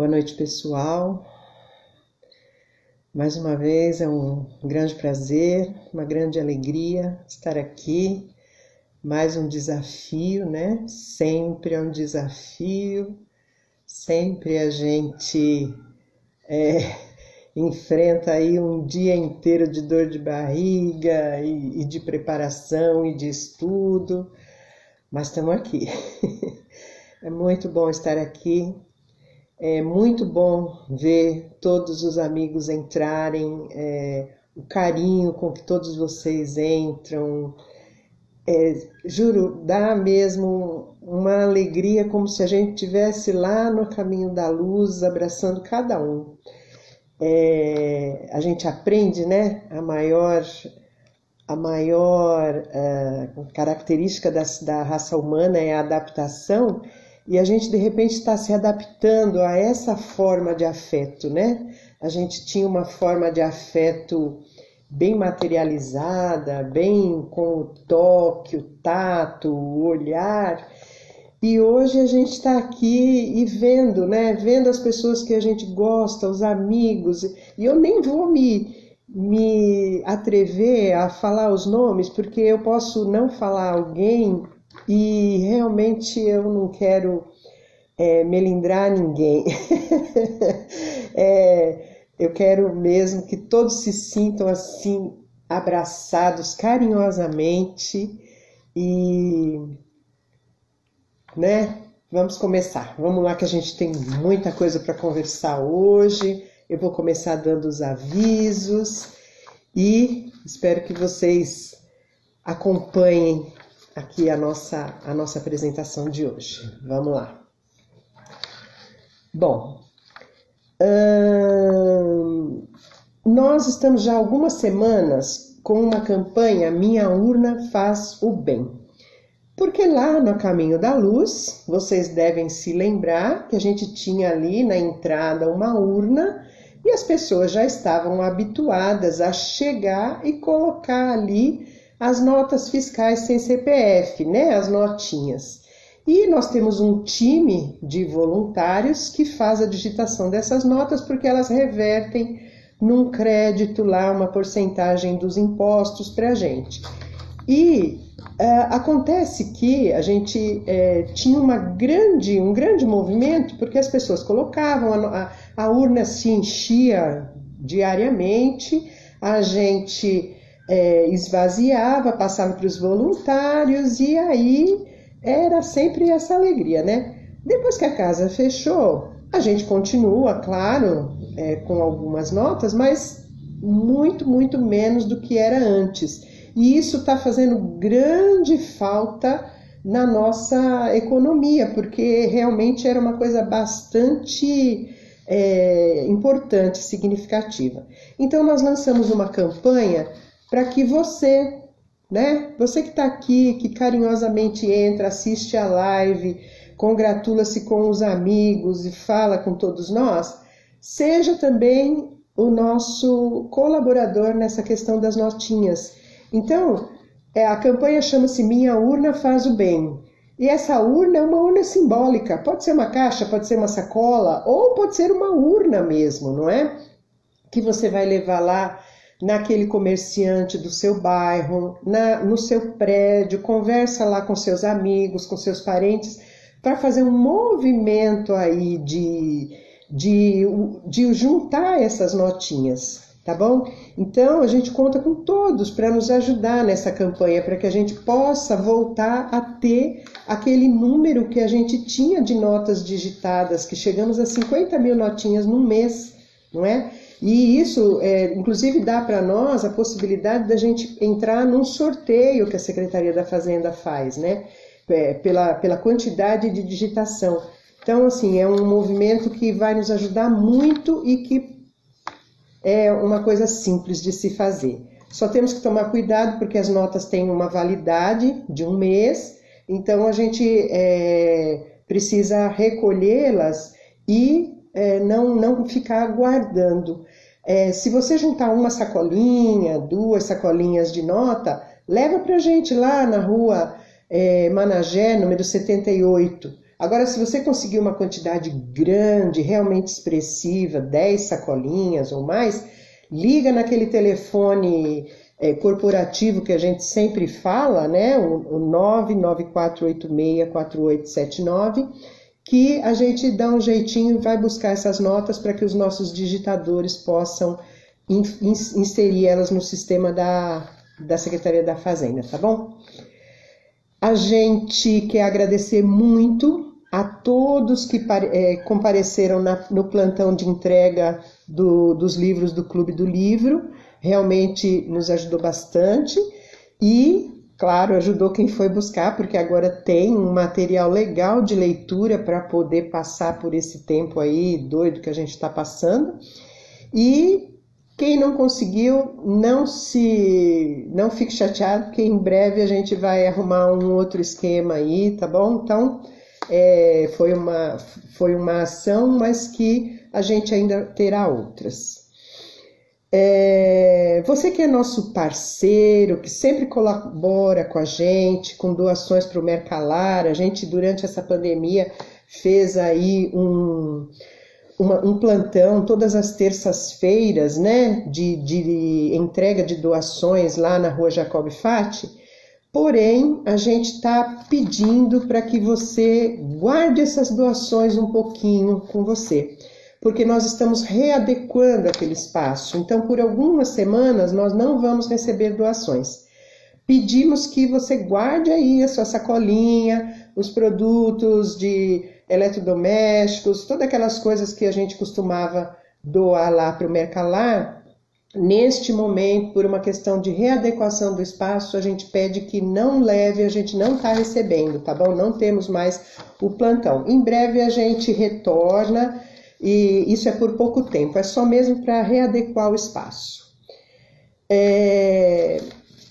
Boa noite, pessoal. Mais uma vez é um grande prazer, uma grande alegria estar aqui. Mais um desafio, né? Sempre é um desafio, sempre a gente enfrenta aí um dia inteiro de dor de barriga e de preparação e de estudo, mas estamos aqui. É muito bom estar aqui. É muito bom ver todos os amigos entrarem, o carinho com que todos vocês entram. Juro, dá mesmo uma alegria, como se a gente estivesse lá no caminho da luz, abraçando cada um. A gente aprende, né? A maior característica da raça humana é a adaptação. E a gente, de repente, está se adaptando a essa forma de afeto, né? A gente tinha uma forma de afeto bem materializada, bem com o toque, o tato, o olhar. E hoje a gente está aqui e vendo, né? Vendo as pessoas que a gente gosta, os amigos. E eu nem vou me atrever a falar os nomes, porque eu posso não falar alguém e realmente eu não quero melindrar ninguém. Eu quero mesmo que todos se sintam assim, abraçados carinhosamente e, né? Vamos começar. Vamos lá que a gente tem muita coisa para conversar hoje. Eu vou começar dando os avisos e espero que vocês acompanhem aqui a nossa apresentação de hoje. Vamos lá. Bom, nós estamos já há algumas semanas com uma campanha Minha Urna Faz o Bem. Porque lá no Caminho da Luz, vocês devem se lembrar que a gente tinha ali na entrada uma urna e as pessoas já estavam habituadas a chegar e colocar ali as notas fiscais sem CPF, né? As notinhas. E nós temos um time de voluntários que faz a digitação dessas notas porque elas revertem num crédito lá uma porcentagem dos impostos para a gente. E acontece que a gente tinha um grande movimento porque as pessoas colocavam, a urna se enchia diariamente, a gente esvaziava, passava para os voluntários e aí era sempre essa alegria, né? Depois que a casa fechou, a gente continua, claro, com algumas notas, mas muito menos do que era antes. E isso está fazendo grande falta na nossa economia, porque realmente era uma coisa bastante importante, significativa. Então nós lançamos uma campanha para que você, né? Você que está aqui, que carinhosamente entra, assiste a live, congratula-se com os amigos e fala com todos nós, seja também o nosso colaborador nessa questão das notinhas. Então, a campanha chama-se Minha Urna Faz o Bem. E essa urna é uma urna simbólica. Pode ser uma caixa, pode ser uma sacola, ou pode ser uma urna mesmo, não é? Que você vai levar lá naquele comerciante do seu bairro, no seu prédio, conversa lá com seus amigos, com seus parentes, para fazer um movimento aí de juntar essas notinhas, tá bom? Então a gente conta com todos para nos ajudar nessa campanha, para que a gente possa voltar a ter aquele número que a gente tinha de notas digitadas, que chegamos a 50 mil notinhas num mês, não é? E isso, inclusive, dá para nós a possibilidade da gente entrar num sorteio que a Secretaria da Fazenda faz, né? Pela quantidade de digitação. Então, assim, é um movimento que vai nos ajudar muito e que é uma coisa simples de se fazer. Só temos que tomar cuidado porque as notas têm uma validade de um mês, então a gente precisa recolhê-las e não ficar aguardando. Se você juntar uma sacolinha, 2 sacolinhas de nota, leva para a gente lá na rua Managé, número 78. Agora, se você conseguir uma quantidade grande, realmente expressiva, 10 sacolinhas ou mais, liga naquele telefone corporativo que a gente sempre fala, né? O 994864879, que a gente dá um jeitinho e vai buscar essas notas para que os nossos digitadores possam inserir elas no sistema da Secretaria da Fazenda, tá bom? A gente quer agradecer muito a todos que compareceram no plantão de entrega dos livros do Clube do Livro. Realmente nos ajudou bastante e, claro, ajudou quem foi buscar, porque agora tem um material legal de leitura para poder passar por esse tempo aí doido que a gente está passando. E quem não conseguiu, não fique chateado, porque em breve a gente vai arrumar um outro esquema aí, tá bom? Então, foi uma ação, mas que a gente ainda terá outras. Você que é nosso parceiro, que sempre colabora com a gente, com doações para o Mercalar, a gente durante essa pandemia fez aí um plantão todas as terças-feiras, né, de entrega de doações lá na Rua Jacob Fati. Porém, a gente está pedindo para que você guarde essas doações um pouquinho com você, porque nós estamos readequando aquele espaço. Então, por algumas semanas, nós não vamos receber doações. Pedimos que você guarde aí a sua sacolinha, os produtos de eletrodomésticos, todas aquelas coisas que a gente costumava doar lá para o Mercalar. Neste momento, por uma questão de readequação do espaço, a gente pede que não leve, a gente não está recebendo, tá bom? Não temos mais o plantão. Em breve a gente retorna e isso é por pouco tempo, é só mesmo para readequar o espaço.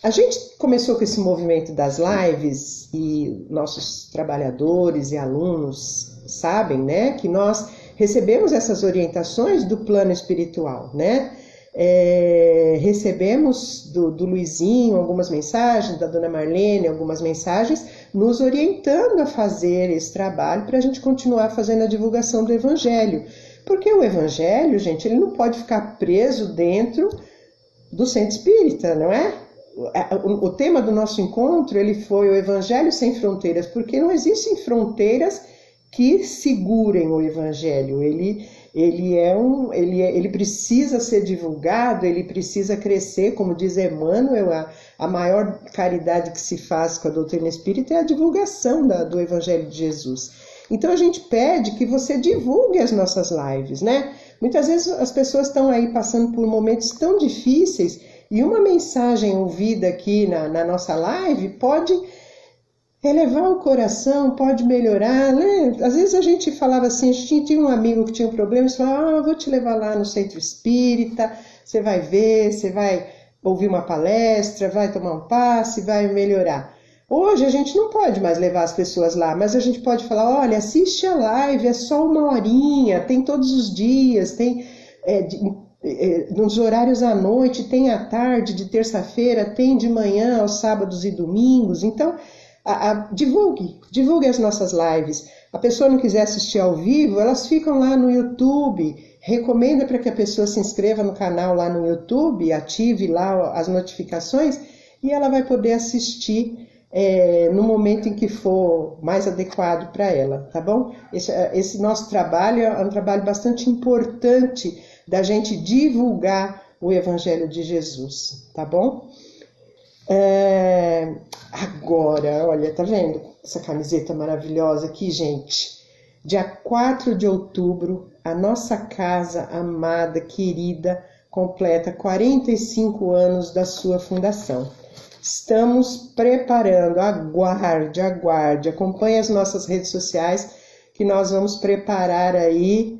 A gente começou com esse movimento das lives e nossos trabalhadores e alunos sabem, né, que nós recebemos essas orientações do plano espiritual, né? Recebemos do Luizinho algumas mensagens, da Dona Marlene algumas mensagens, nos orientando a fazer esse trabalho para a gente continuar fazendo a divulgação do Evangelho. Porque o Evangelho, gente, ele não pode ficar preso dentro do centro espírita, não é? O tema do nosso encontro ele foi o Evangelho sem fronteiras, porque não existem fronteiras que segurem o Evangelho. Ele precisa ser divulgado, ele precisa crescer, como diz Emmanuel, a maior caridade que se faz com a doutrina espírita é a divulgação do Evangelho de Jesus. Então a gente pede que você divulgue as nossas lives, né? Muitas vezes as pessoas estão aí passando por momentos tão difíceis e uma mensagem ouvida aqui na nossa live pode elevar o coração, pode melhorar, né? Às vezes a gente falava assim, a gente tinha um amigo que tinha um problema e falava, vou te levar lá no centro espírita, você vai ver, você vai ouvir uma palestra, vai tomar um passe, vai melhorar. Hoje a gente não pode mais levar as pessoas lá, mas a gente pode falar, olha, assiste a live, é só 1 horinha, tem todos os dias, tem nos horários à noite, tem à tarde, de terça-feira, tem de manhã, aos sábados e domingos. Então, divulgue as nossas lives. A pessoa não quiser assistir ao vivo, elas ficam lá no YouTube. Recomenda para que a pessoa se inscreva no canal lá no YouTube, ative lá as notificações e ela vai poder assistir no momento em que for mais adequado para ela, tá bom? Esse nosso trabalho é um trabalho bastante importante da gente divulgar o Evangelho de Jesus, tá bom? Agora, olha, tá vendo essa camiseta maravilhosa aqui, gente? Dia 4 de outubro, a nossa casa amada, querida, completa 45 anos da sua fundação. Estamos preparando, aguarde, acompanhe as nossas redes sociais, que nós vamos preparar aí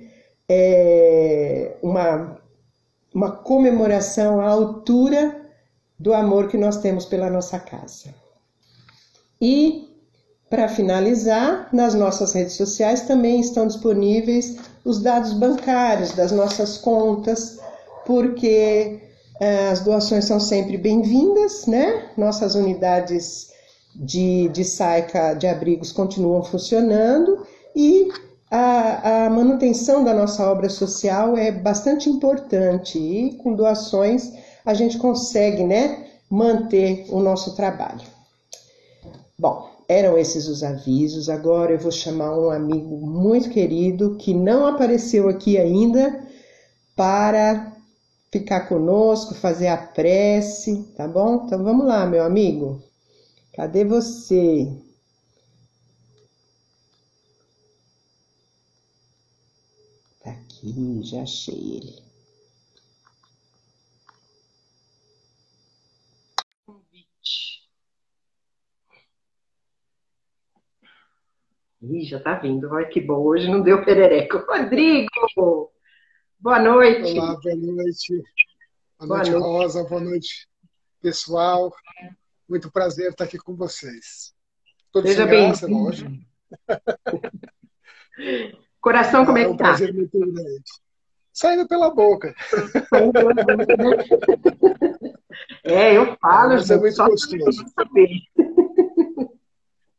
uma comemoração à altura do amor que nós temos pela nossa casa. E, para finalizar, nas nossas redes sociais também estão disponíveis os dados bancários das nossas contas, porque as doações são sempre bem-vindas, né? Nossas unidades de SAICA de abrigos continuam funcionando E a manutenção da nossa obra social é bastante importante e com doações a gente consegue, né, manter o nosso trabalho. Bom, eram esses os avisos. Agora eu vou chamar um amigo muito querido que não apareceu aqui ainda para ficar conosco, fazer a prece, tá bom? Então vamos lá, meu amigo. Cadê você? Tá aqui, já achei ele. Convite. Ih, já tá vindo. Olha que bom. Hoje não deu perereco. Rodrigo! Boa noite. Olá, boa noite. Boa Boa noite, noite. Rosa. Boa noite, pessoal. Muito prazer estar aqui com vocês. Tudo Seja sem graça, bem-vindo. lógico. Coração, como é É que um tá? prazer muito grande. Saindo pela boca. Saindo pela boca, né? É, eu falo, Mas é gente, muito só para gostoso. saber.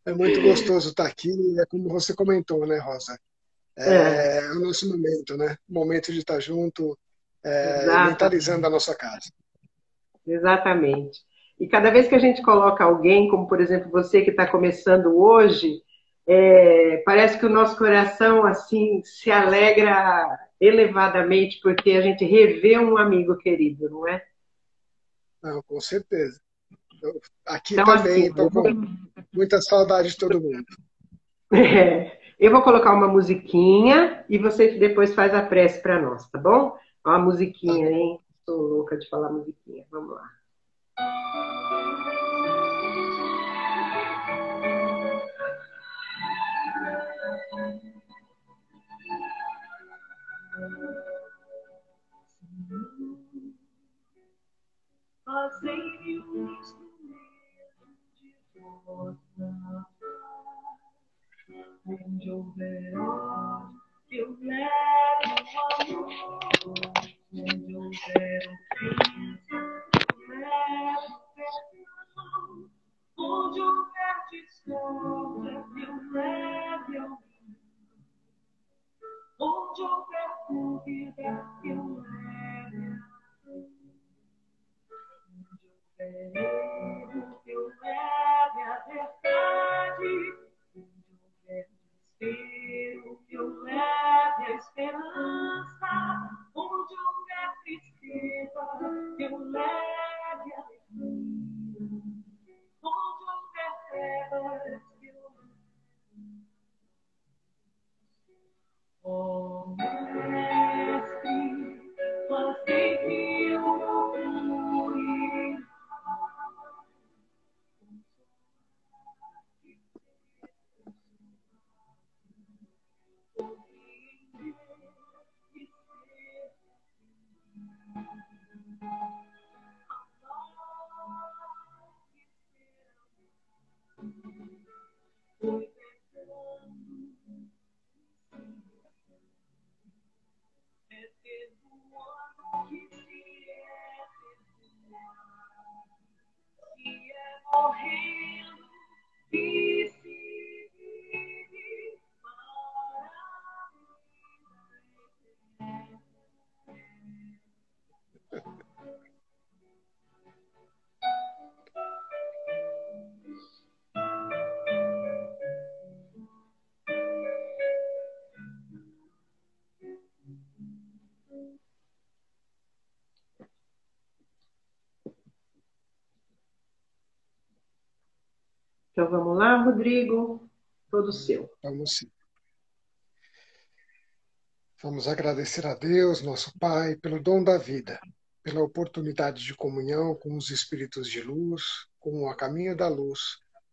É muito gostoso estar aqui. É como você comentou, né, Rosa? É, É o nosso momento, né? O momento de estar junto, mentalizando a exatamente, nossa casa. exatamente. E cada vez que a gente coloca alguém, como por exemplo você que está começando hoje, parece que o nosso coração assim se alegra elevadamente porque a gente revê um amigo querido, não é? Não, com certeza. Aqui Então assim, também estou com muita saudade de todo mundo. eu vou colocar uma musiquinha e você depois faz a prece para nós, tá bom? Ó, a Tá musiquinha, bom. hein? Estou louca de falar musiquinha. Vamos lá. Fazei-me um instrumento de vossa paz. Onde houver ódio, eu levo amor. Onde houver ofensa, eu levo perdão. Onde houver discórdia, eu levo amor. Onde houver dúvida, eu levo eu leve a verdade, onde houver desespero, eu leve a esperança, onde houver tristeza, eu leve a alegria, onde houver trevas, eu ó Mestre, fazei que eu procure morrendo e se vive Então vamos lá, Rodrigo, todo seu. Vamos sim. Vamos agradecer a Deus, nosso Pai, pelo dom da vida, pela oportunidade de comunhão com os espíritos de luz, com a Caminho da Luz,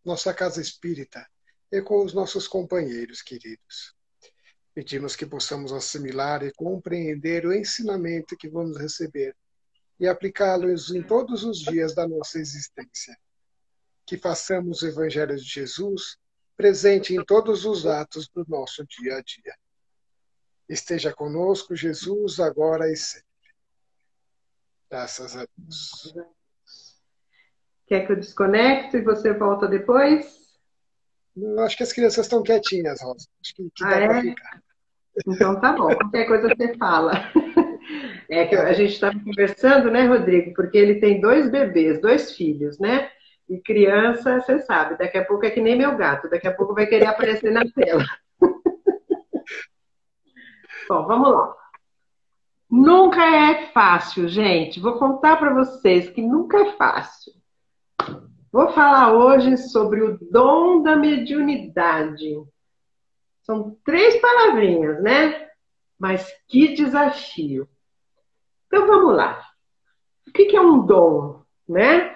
nossa casa espírita e com os nossos companheiros queridos. Pedimos que possamos assimilar e compreender o ensinamento que vamos receber e aplicá-los em todos os dias da nossa existência. Que façamos o Evangelho de Jesus presente em todos os atos do nosso dia a dia. Esteja conosco, Jesus, agora e sempre. Graças a Deus. Quer que eu desconecte e você volta depois? Eu acho que as crianças estão quietinhas, Rosa. Acho que Ah, dá para é? ficar. Então tá bom. Qualquer coisa você fala. É que Tá a bom. gente estava conversando, né, Rodrigo? Porque ele tem dois bebês, dois filhos, né? E criança, você sabe, daqui a pouco é que nem meu gato, daqui a pouco vai querer aparecer na tela. Bom, vamos lá. Nunca é fácil, gente. Vou contar para vocês que nunca é fácil. Vou falar hoje sobre o dom da mediunidade. São três palavrinhas, né? Mas que desafio. Então vamos lá. O que é um dom, né?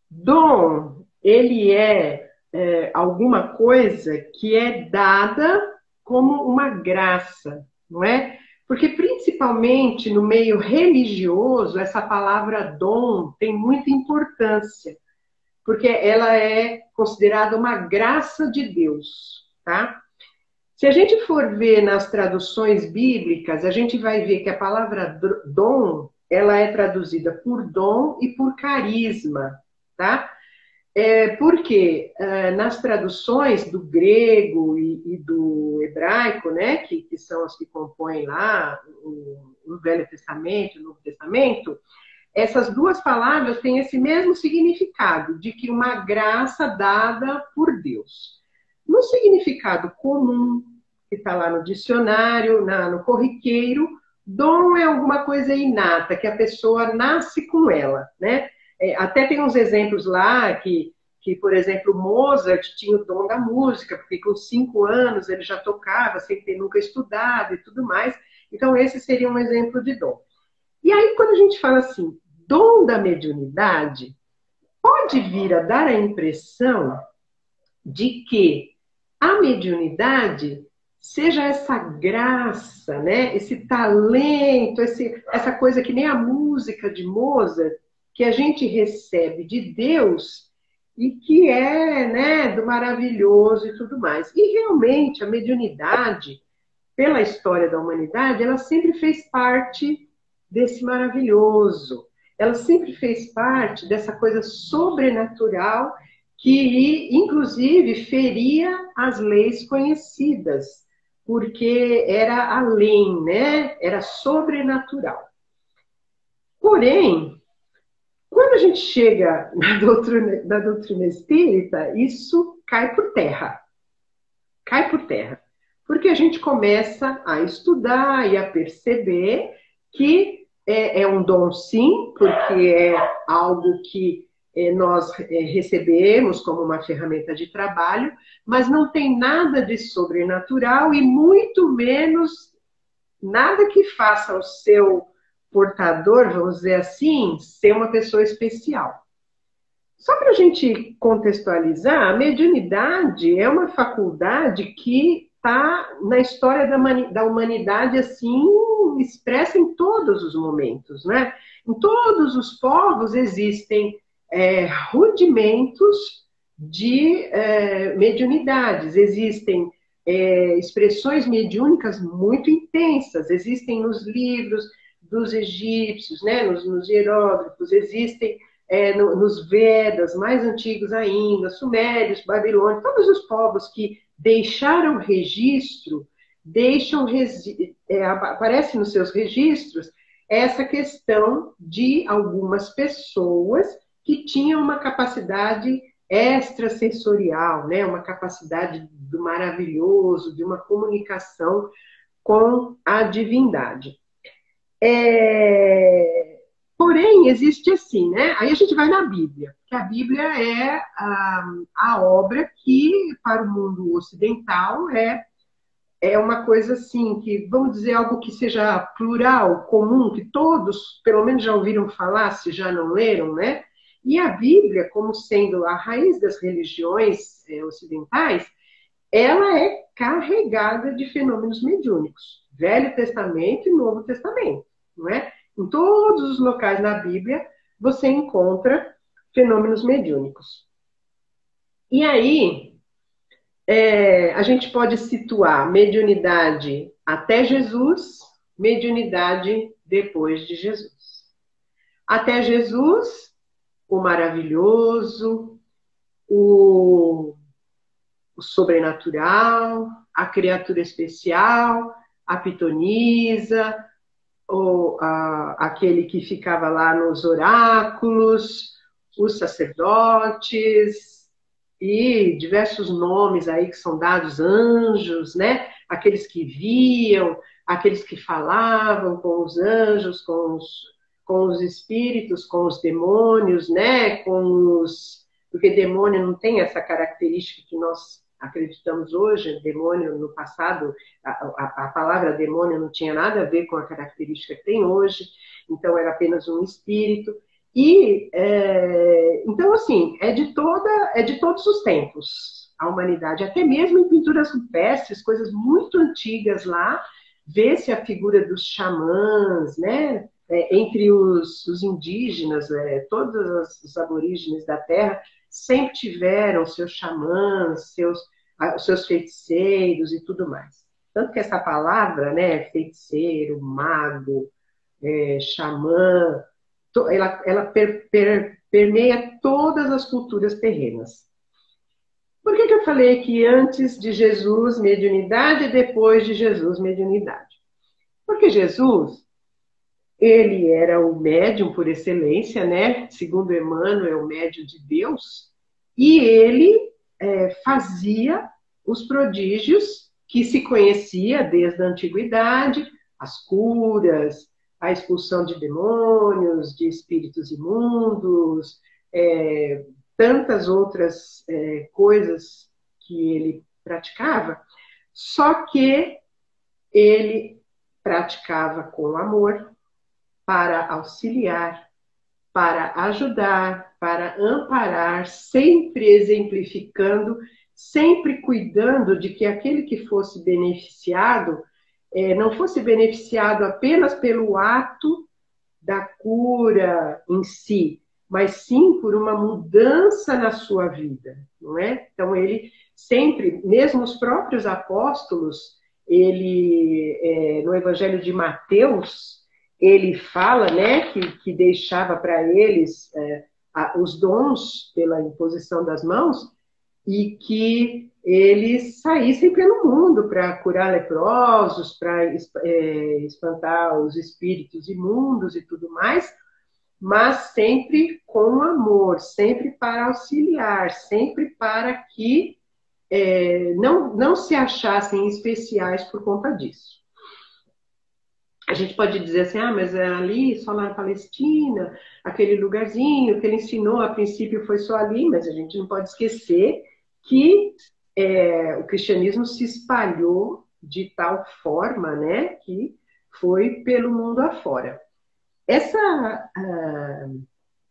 Dom, ele é alguma coisa que é dada como uma graça, não é? Porque principalmente no meio religioso, essa palavra dom tem muita importância, porque ela é considerada uma graça de Deus, tá? Se a gente for ver nas traduções bíblicas, a gente vai ver que a palavra dom, ela é traduzida por dom e por carisma, tá? Porque nas traduções do grego e do hebraico, né, que são as que compõem lá o Velho Testamento e o Novo Testamento, essas duas palavras têm esse mesmo significado, de que uma graça dada por Deus. No significado comum, que está lá no dicionário, no corriqueiro, dom é alguma coisa inata, que a pessoa nasce com ela, né? Até tem uns exemplos lá que, por exemplo, Mozart tinha o dom da música, porque com 5 anos ele já tocava, sem ter nunca estudado e tudo mais. Então, esse seria um exemplo de dom. E aí, quando a gente fala assim, dom da mediunidade, pode vir a dar a impressão de que a mediunidade seja essa graça, né? Esse talento, essa coisa que nem a música de Mozart, que a gente recebe de Deus e que é, né, do maravilhoso e tudo mais. E realmente a mediunidade, pela história da humanidade, ela sempre fez parte desse maravilhoso. Ela sempre fez parte dessa coisa sobrenatural que, inclusive, feria as leis conhecidas, porque era além, né? Era sobrenatural. Porém, quando a gente chega na doutrina espírita, isso cai por terra. Cai por terra. Porque a gente começa a estudar e a perceber que é um dom, sim, porque é algo que nós recebemos como uma ferramenta de trabalho, mas não tem nada de sobrenatural e muito menos nada que faça o seu portador, vamos dizer assim, ser uma pessoa especial. Só para a gente contextualizar, a mediunidade é uma faculdade que está na história da humanidade assim expressa em todos os momentos, né? Em todos os povos existem rudimentos de mediunidades, existem expressões mediúnicas muito intensas, existem nos livros dos egípcios, né? nos hieróglifos, existem nos Vedas, mais antigos ainda, Sumérios, Babilônia, todos os povos que deixaram registro, aparece nos seus registros essa questão de algumas pessoas que tinham uma capacidade extrasensorial, né? Uma capacidade do maravilhoso, de uma comunicação com a divindade. Porém, existe assim, né? Aí a gente vai na Bíblia, que a Bíblia é a obra que, para o mundo ocidental, é uma coisa assim, que, vamos dizer, algo que seja plural, comum, que todos, pelo menos, já ouviram falar, se já não leram, né? E a Bíblia, como sendo a raiz das religiões ocidentais, ela é carregada de fenômenos mediúnicos. Velho Testamento e Novo Testamento, não é? Em todos os locais na Bíblia, você encontra fenômenos mediúnicos. E aí, a gente pode situar mediunidade até Jesus, mediunidade depois de Jesus. Até Jesus, o maravilhoso, o o sobrenatural, a criatura especial, a pitonisa, ou aquele que ficava lá nos oráculos, os sacerdotes e diversos nomes aí que são dados, anjos, né? Aqueles que viam, aqueles que falavam com os anjos, com os espíritos, com os demônios, né? Porque demônio não tem essa característica que nós acreditamos hoje. Demônio, no passado, a palavra demônio não tinha nada a ver com a característica que tem hoje, então era apenas um espírito. E, então, assim, é de todos os tempos a humanidade, até mesmo em pinturas rupestres, coisas muito antigas lá, vê-se a figura dos xamãs, né? Entre os indígenas, todos os aborígenes da Terra sempre tiveram seus xamãs, seus feiticeiros e tudo mais. Tanto que essa palavra, né, feiticeiro, mago, xamã, ela permeia todas as culturas terrenas. Por que eu falei que antes de Jesus, mediunidade, e depois de Jesus, mediunidade? Porque Jesus, ele era o médium por excelência, né? Segundo Emmanuel, o médium de Deus, e ele fazia os prodígios que se conhecia desde a antiguidade, as curas, a expulsão de demônios, de espíritos imundos, tantas outras coisas que ele praticava, só que ele praticava com amor, para auxiliar, para ajudar, para amparar, sempre exemplificando, sempre cuidando de que aquele que fosse beneficiado não fosse beneficiado apenas pelo ato da cura em si, mas sim por uma mudança na sua vida, não é? Então ele sempre, mesmo os próprios apóstolos, no Evangelho de Mateus, ele fala, né, que deixava para eles os dons pela imposição das mãos e que eles saíssem pelo mundo para curar leprosos, para espantar os espíritos imundos e tudo mais, mas sempre com amor, sempre para auxiliar, sempre para que não se achassem especiais por conta disso. A gente pode dizer assim, mas é ali, só lá na Palestina, aquele lugarzinho que ele ensinou, a princípio foi só ali, mas a gente não pode esquecer que o cristianismo se espalhou de tal forma, né, que foi pelo mundo afora. Essa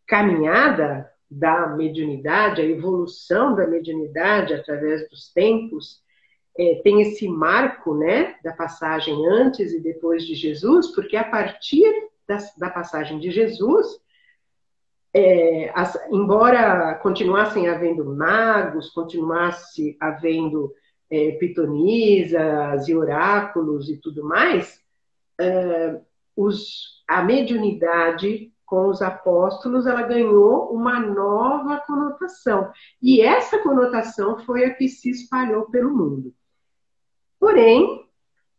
caminhada da mediunidade, a evolução da mediunidade através dos tempos, tem esse marco, né, da passagem antes e depois de Jesus, porque a partir da passagem de Jesus, embora continuassem havendo magos, continuasse havendo pitonisas e oráculos e tudo mais, a mediunidade com os apóstolos, ela ganhou uma nova conotação. E essa conotação foi a que se espalhou pelo mundo. Porém,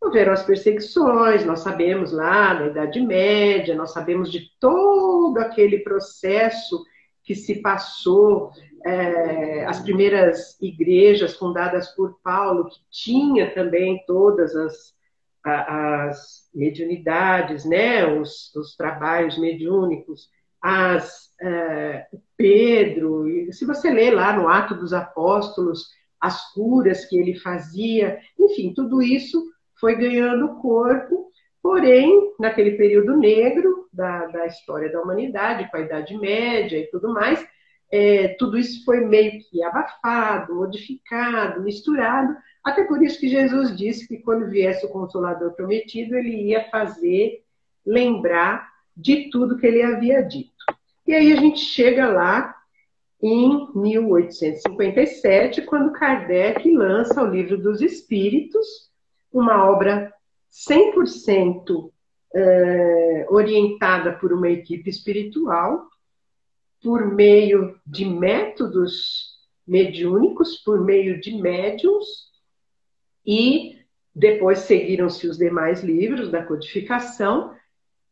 houveram as perseguições, nós sabemos lá na Idade Média, nós sabemos de todo aquele processo que se passou, as primeiras igrejas fundadas por Paulo, que tinha também todas as mediunidades, né? os trabalhos mediúnicos, Pedro, se você ler lá no Atos dos Apóstolos, as curas que ele fazia, enfim, tudo isso foi ganhando corpo, porém, naquele período negro da história da humanidade, com a Idade Média e tudo mais, tudo isso foi meio que abafado, modificado, misturado, até por isso que Jesus disse que quando viesse o Consolador prometido, ele ia fazer lembrar de tudo que ele havia dito. E aí a gente chega lá em 1857, quando Kardec lança o Livro dos Espíritos, uma obra 100% orientada por uma equipe espiritual, por meio de métodos mediúnicos por meio de médiuns, e depois seguiram-se os demais livros da codificação,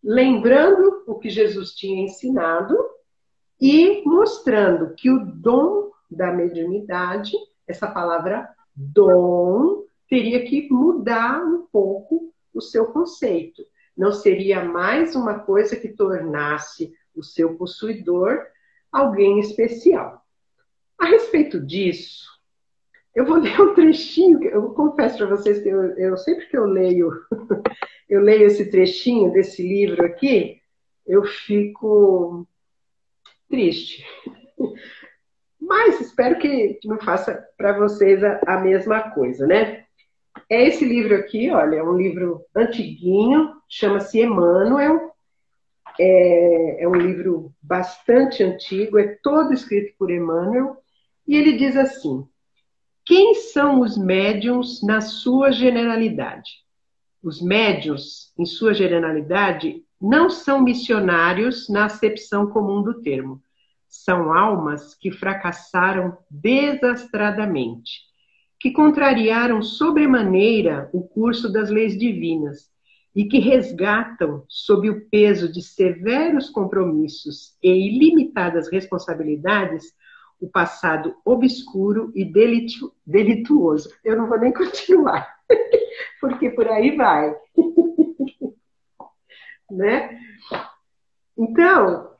lembrando o que Jesus tinha ensinado e mostrando que o dom da mediunidade, essa palavra dom, teria que mudar um pouco o seu conceito. Não seria mais uma coisa que tornasse o seu possuidor alguém especial. A respeito disso, eu vou ler um trechinho, eu confesso para vocês que eu sempre que eu leio esse trechinho desse livro aqui, eu fico triste. Mas espero que não faça para vocês a mesma coisa, né? É esse livro aqui, olha, é um livro antiguinho, chama-se Emmanuel. É um livro bastante antigo, é todo escrito por Emmanuel. E ele diz assim: quem são os médiuns na sua generalidade? Os médiuns, em sua generalidade, não são missionários na acepção comum do termo. São almas que fracassaram desastradamente, que contrariaram sobremaneira o curso das leis divinas e que resgatam, sob o peso de severos compromissos e ilimitadas responsabilidades, o passado obscuro e delituoso. Eu não vou nem continuar, porque por aí vai. Né? Então,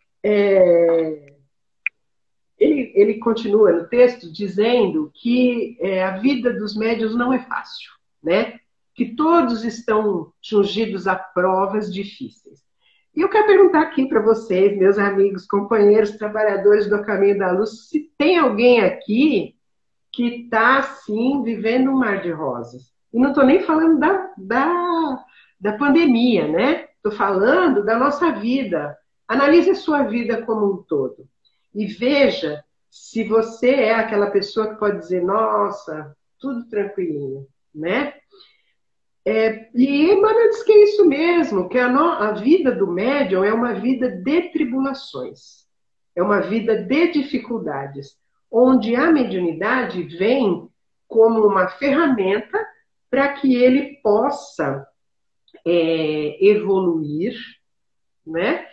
ele continua no texto dizendo que a vida dos médiuns não é fácil, né? Que todos estão jungidos a provas difíceis. E eu quero perguntar aqui para vocês, meus amigos, companheiros, trabalhadores do Caminho da Luz, se tem alguém aqui que está, assim, vivendo um mar de rosas. E não estou nem falando da pandemia, né? Estou falando da nossa vida. Analise a sua vida como um todo. E veja se você é aquela pessoa que pode dizer, nossa, tudo tranquilinho, né? E Emmanuel diz que é isso mesmo, que a vida do médium é uma vida de tribulações, é uma vida de dificuldades, onde a mediunidade vem como uma ferramenta para que ele possa evoluir, né?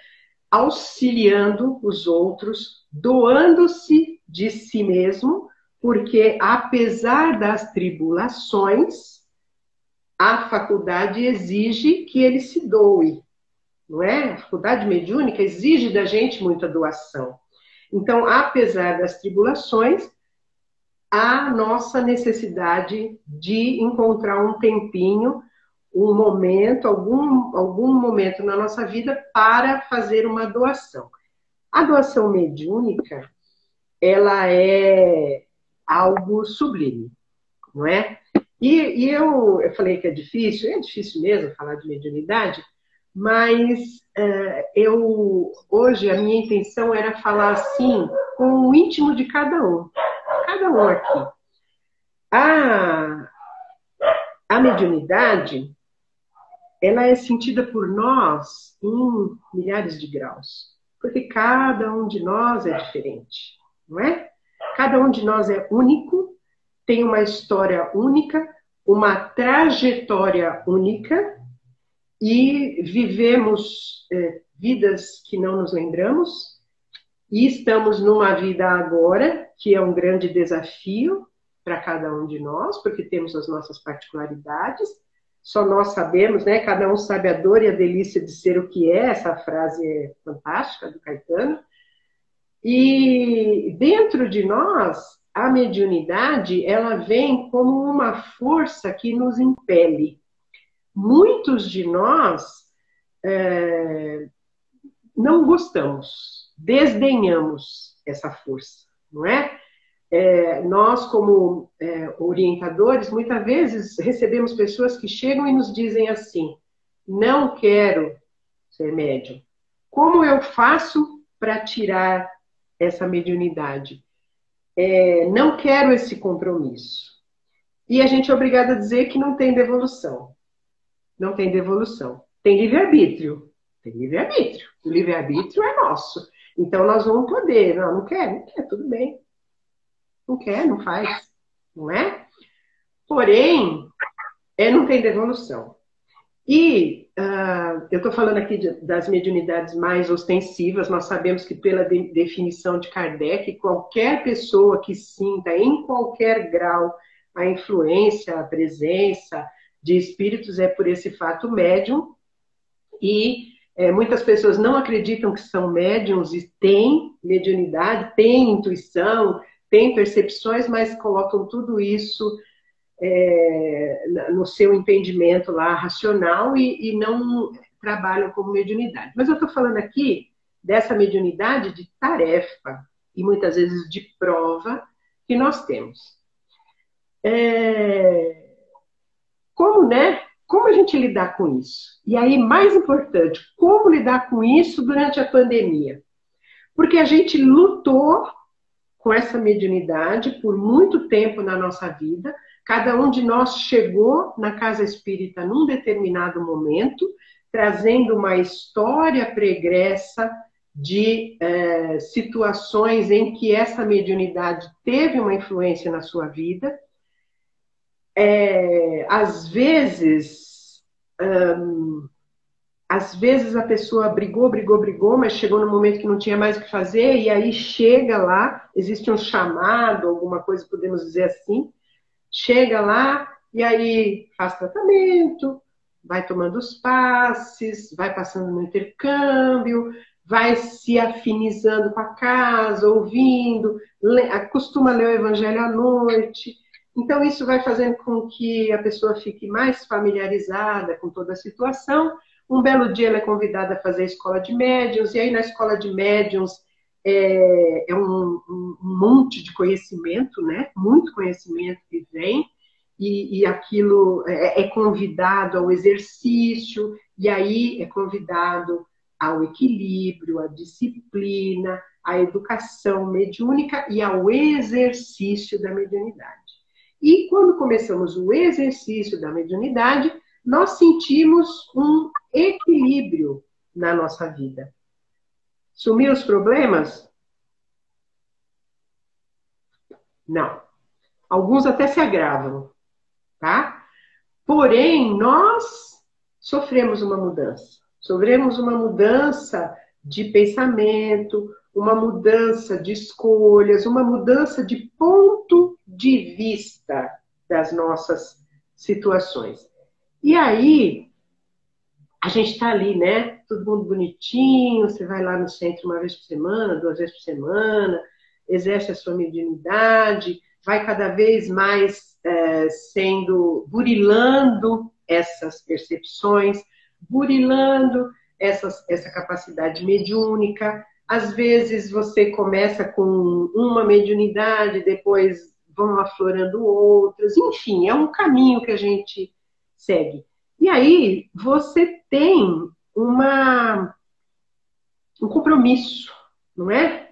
Auxiliando os outros, doando-se de si mesmo, porque apesar das tribulações, a faculdade exige que ele se doe, não é? A faculdade mediúnica exige da gente muita doação. Então, apesar das tribulações, há nossa necessidade de encontrar um tempinho, um momento, algum momento na nossa vida para fazer uma doação. A doação mediúnica, ela é algo sublime, não é? E eu falei que é difícil mesmo falar de mediunidade, mas hoje a minha intenção era falar assim com o íntimo de cada um aqui. A mediunidade, ela é sentida por nós em milhares de graus, porque cada um de nós é diferente, não é? Cada um de nós é único, tem uma história única, uma trajetória única, e vivemos vidas que não nos lembramos, e estamos numa vida agora, que é um grande desafio para cada um de nós, porque temos as nossas particularidades, só nós sabemos, né? Cada um sabe a dor e a delícia de ser o que é, essa frase é fantástica do Caetano, e dentro de nós, a mediunidade, ela vem como uma força que nos impele. Muitos de nós não gostamos, desdenhamos essa força, não é? Nós, como orientadores, muitas vezes recebemos pessoas que chegam e nos dizem assim, não quero ser médium. Como eu faço para tirar essa mediunidade? Não quero esse compromisso. E a gente é obrigado a dizer que não tem devolução. Não tem devolução. Tem livre-arbítrio. Tem livre-arbítrio. O livre-arbítrio é nosso. Então nós vamos poder. Não quer, tudo bem. Não quer, não faz, não é? Porém, não tem devolução. E eu estou falando aqui das mediunidades mais ostensivas. Nós sabemos que, pela definição de Kardec, qualquer pessoa que sinta em qualquer grau a influência, a presença de espíritos é por esse fato médium. E muitas pessoas não acreditam que são médiums e têm mediunidade, têm intuição, têm percepções, mas colocam tudo isso no seu entendimento lá racional e não trabalham como mediunidade. Mas eu estou falando aqui dessa mediunidade de tarefa e muitas vezes de prova que nós temos. Como a gente lidar com isso? E aí, mais importante, como lidar com isso durante a pandemia? Porque a gente lutou com essa mediunidade por muito tempo na nossa vida. Cada um de nós chegou na casa espírita num determinado momento, trazendo uma história pregressa de situações em que essa mediunidade teve uma influência na sua vida. Às vezes a pessoa brigou, mas chegou no momento que não tinha mais o que fazer, e aí chega lá, existe um chamado, alguma coisa, podemos dizer assim, chega lá e aí faz tratamento, vai tomando os passes, vai passando no intercâmbio, vai se afinizando com a casa, ouvindo, costuma ler o Evangelho à noite. Então isso vai fazendo com que a pessoa fique mais familiarizada com toda a situação. Um belo dia ela é convidada a fazer a escola de médiuns, e aí na escola de médiuns um monte de conhecimento, né? Muito conhecimento que vem, e aquilo é convidado ao exercício, e aí é convidado ao equilíbrio, à disciplina, à educação mediúnica e ao exercício da mediunidade. E quando começamos o exercício da mediunidade, nós sentimos um equilíbrio na nossa vida. Sumiu os problemas? Não. Alguns até se agravam, tá? Porém, nós sofremos uma mudança. Sofremos uma mudança de pensamento, uma mudança de escolhas, uma mudança de ponto de vista das nossas situações. E aí, a gente está ali, né? Todo mundo bonitinho, você vai lá no centro uma vez por semana, 2 vezes por semana, exerce a sua mediunidade, vai cada vez mais burilando essas percepções, burilando essa capacidade mediúnica. Às vezes você começa com uma mediunidade, depois vão aflorando outras, enfim, é um caminho que a gente segue. E aí você tem um compromisso, não é?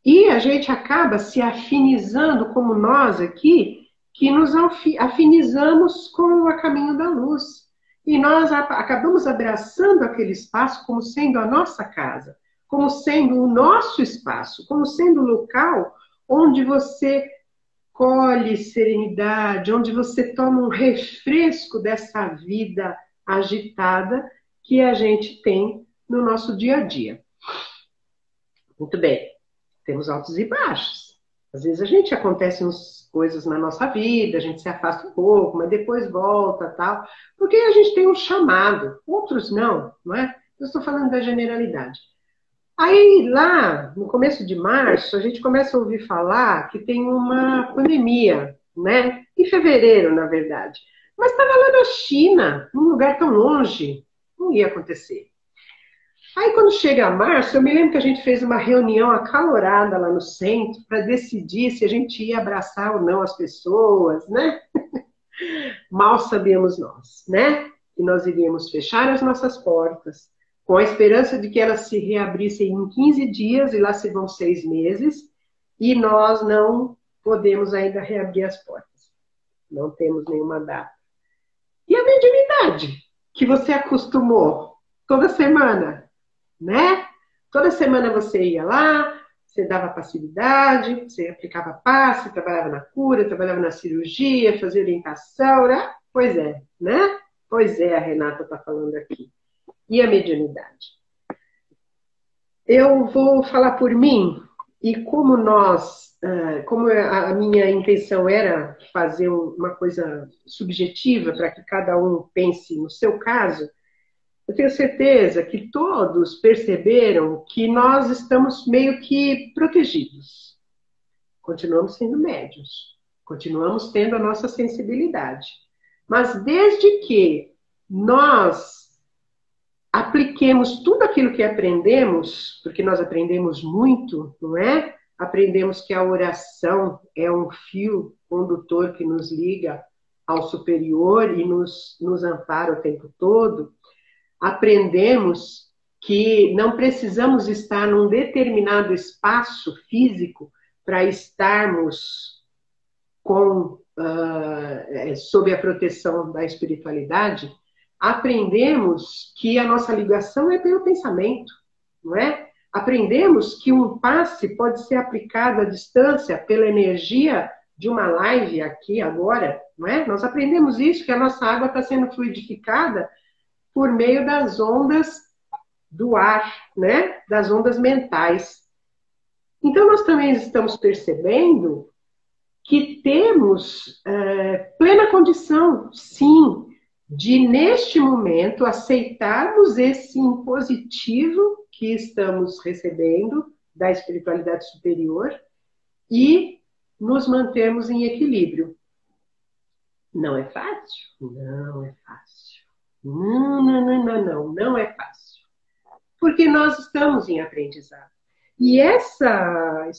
E a gente acaba se afinizando, como nós aqui, que nos afinizamos com o caminho da luz. E nós acabamos abraçando aquele espaço como sendo a nossa casa, como sendo o nosso espaço, como sendo o local onde você colhe serenidade, onde você toma um refresco dessa vida agitada que a gente tem no nosso dia a dia. Muito bem, temos altos e baixos. Às vezes acontecem coisas na nossa vida, a gente se afasta um pouco, mas depois volta, tal, porque a gente tem um chamado, outros não é? Eu estou falando da generalidade. Aí, lá, no começo de março, a gente começa a ouvir falar que tem uma pandemia, né? Em fevereiro, na verdade. Mas estava lá na China, num lugar tão longe, não ia acontecer. Aí, quando chega março, eu me lembro que a gente fez uma reunião acalorada lá no centro para decidir se a gente ia abraçar ou não as pessoas, né? Mal sabíamos nós, né? Que nós iríamos fechar as nossas portas, com a esperança de que elas se reabrissem em 15 dias, e lá se vão 6 meses, e nós não podemos ainda reabrir as portas. Não temos nenhuma data. E a mediunidade, que você acostumou toda semana, né? Toda semana você ia lá, Você dava passividade, você aplicava passe, trabalhava na cura, trabalhava na cirurgia, fazia orientação, né? Pois é, né? Pois é, a Renata está falando aqui. E a mediunidade? Eu vou falar por mim, e como como a minha intenção era fazer uma coisa subjetiva para que cada um pense no seu caso, eu tenho certeza que todos perceberam que nós estamos meio que protegidos. Continuamos sendo médiuns, continuamos tendo a nossa sensibilidade. Mas desde que nós apliquemos tudo aquilo que aprendemos, porque nós aprendemos muito, não é? Aprendemos que a oração é um fio condutor que nos liga ao superior e nos ampara o tempo todo. Aprendemos que não precisamos estar num determinado espaço físico para estarmos sob a proteção da espiritualidade. Aprendemos que a nossa ligação é pelo pensamento, não é? Aprendemos que um passe pode ser aplicado à distância pela energia de uma live aqui agora, não é? Nós aprendemos isso, que a nossa água está sendo fluidificada por meio das ondas do ar, né? Das ondas mentais. Então, nós também estamos percebendo que temos plena condição, sim, de, neste momento, aceitarmos esse impositivo que estamos recebendo da espiritualidade superior e nos mantermos em equilíbrio. Não é fácil? Não é fácil. Não é fácil. Porque nós estamos em aprendizado. E essa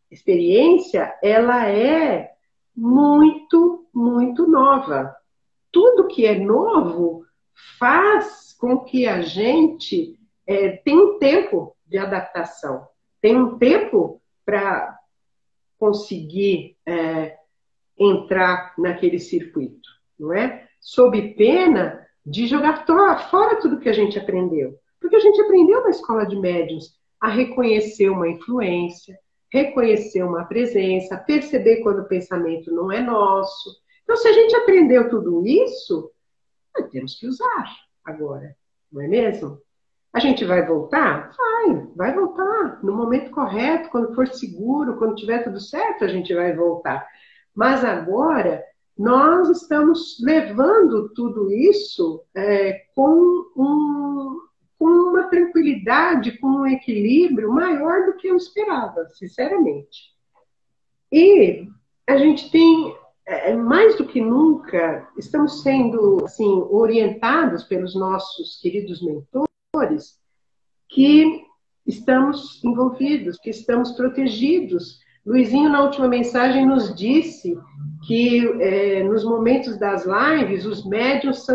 experiência, ela é muito, muito nova. Tudo que é novo faz com que a gente tenha um tempo de adaptação, tenha um tempo para conseguir entrar naquele circuito, não é? Sob pena de jogar fora tudo que a gente aprendeu. Porque a gente aprendeu na escola de médiuns a reconhecer uma influência, reconhecer uma presença, perceber quando o pensamento não é nosso. Então, se a gente aprendeu tudo isso, nós temos que usar agora, não é mesmo? A gente vai voltar? Vai voltar. No momento correto, quando for seguro, quando tiver tudo certo, a gente vai voltar. Mas agora, nós estamos levando tudo isso com uma tranquilidade, com um equilíbrio maior do que eu esperava, sinceramente. E a gente tem, mais do que nunca, estamos sendo assim, orientados pelos nossos queridos mentores que estamos envolvidos, que estamos protegidos. Luizinho, na última mensagem, nos disse que nos momentos das lives, os médiuns